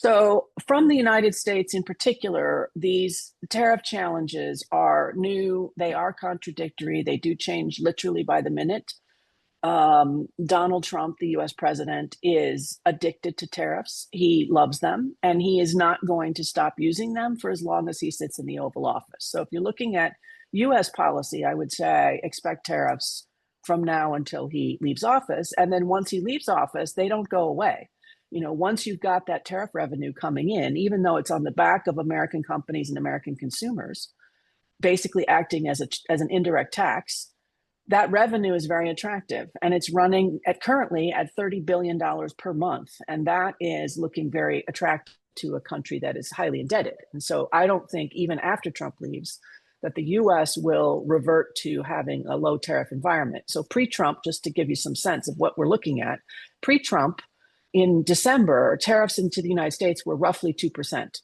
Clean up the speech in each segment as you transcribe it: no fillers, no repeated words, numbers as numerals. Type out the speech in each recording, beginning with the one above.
So, from the United States in particular, these tariff challenges are new. They are contradictory. They do change literally by the minute. Donald Trump, the US president, is addicted to tariffs. He loves them, and he is not going to stop using them for as long as he sits in the Oval Office. So, if you're looking at US policy, I would say expect tariffs from now until he leaves office. And then once he leaves office, they don't go away. Once you've got that tariff revenue coming in, even though it's on the back of American companies and American consumers, basically acting as an indirect tax, that revenue is very attractive, and it's running at currently at $30 billion per month. And that is looking very attractive to a country that is highly indebted. And so I don't think even after Trump leaves that the US will revert to having a low tariff environment. So pre-Trump, just to give you some sense of what we're looking at, pre-Trump in December, tariffs into the United States were roughly 2%.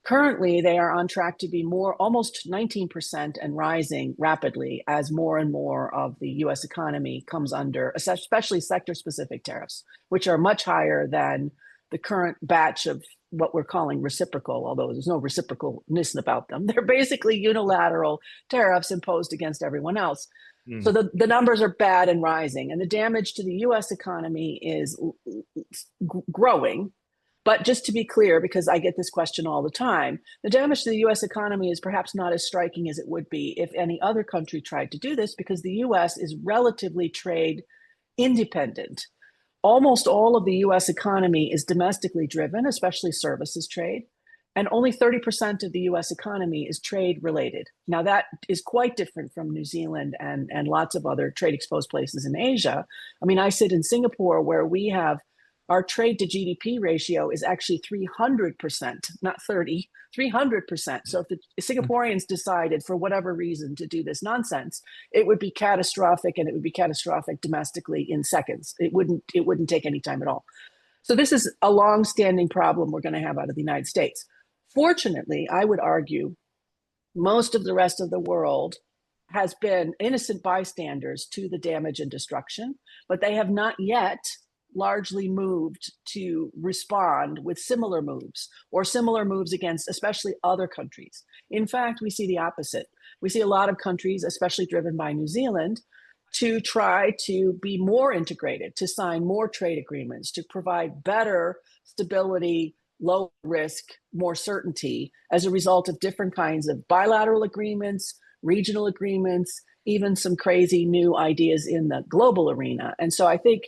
Currently, they are on track to be almost 19% and rising rapidly as more and more of the US economy comes under, especially sector-specific tariffs, which are much higher than the current batch of what we're calling reciprocal, although there's no reciprocalness about them. They're basically unilateral tariffs imposed against everyone else. So the numbers are bad and rising, and the damage to the US economy is growing. But just to be clear, because I get this question all the time, the damage to the US economy is perhaps not as striking as it would be if any other country tried to do this, because the US is relatively trade independent. Almost all of the US economy is domestically driven, especially services trade, and only 30% of the US economy is trade related. Now, that is quite different from New Zealand and lots of other trade exposed places in Asia. I mean, I sit in Singapore, where we have our trade to GDP ratio is actually 300%, not 30, 300%. So if the Singaporeans decided for whatever reason to do this nonsense, it would be catastrophic, and it would be catastrophic domestically in seconds. It wouldn't take any time at all. So this is a long-standing problem we're going to have out of the United States. Fortunately, I would argue most of the rest of the world has been innocent bystanders to the damage and destruction, but they have not yet largely moved to respond with similar moves, or similar moves against especially other countries. In fact, we see the opposite. We see a lot of countries, especially driven by New Zealand, to try to be more integrated, to sign more trade agreements, to provide better stability, low risk, more certainty as a result of different kinds of bilateral agreements, regional agreements, even some crazy new ideas in the global arena. And so I think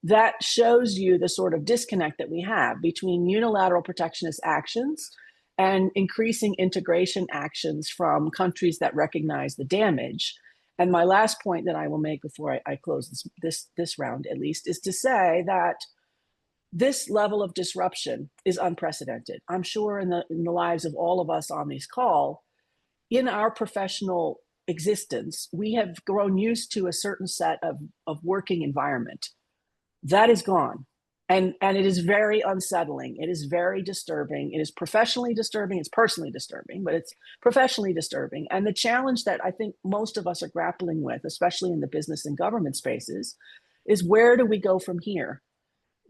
that shows you the sort of disconnect that we have between unilateral protectionist actions and increasing integration actions from countries that recognize the damage. And my last point that I will make before I close this round, at least, is to say that this level of disruption is unprecedented. I'm sure in the lives of all of us on this call, in our professional existence, we have grown used to a certain set of working environment. That is gone. And it is very unsettling. It is very disturbing. It is professionally disturbing. It's personally disturbing, but it's professionally disturbing. And the challenge that I think most of us are grappling with, especially in the business and government spaces, is where do we go from here?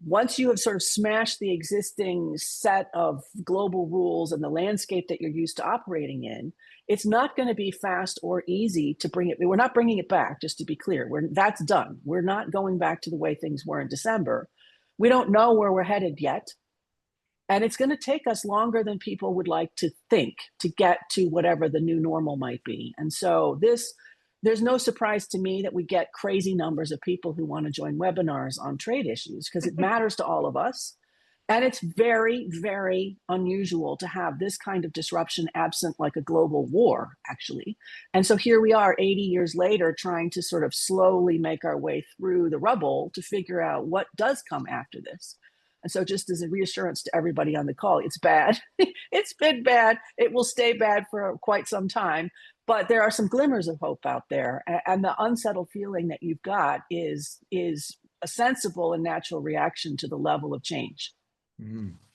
Once you have sort of smashed the existing set of global rules and the landscape that you're used to operating in, it's not going to be fast or easy to bring it. We're not bringing it back, just to be clear. That's done. We're not going back to the way things were in December. We don't know where we're headed yet. And it's going to take us longer than people would like to think to get to whatever the new normal might be. And so there's no surprise to me that we get crazy numbers of people who want to join webinars on trade issues, because it matters to all of us. And it's very, very unusual to have this kind of disruption absent like a global war, actually. And so here we are 80 years later, trying to sort of slowly make our way through the rubble to figure out what does come after this. And so just as a reassurance to everybody on the call, it's bad. It's been bad. It will stay bad for quite some time. But there are some glimmers of hope out there. And the unsettled feeling that you've got is a sensible and natural reaction to the level of change. Mm.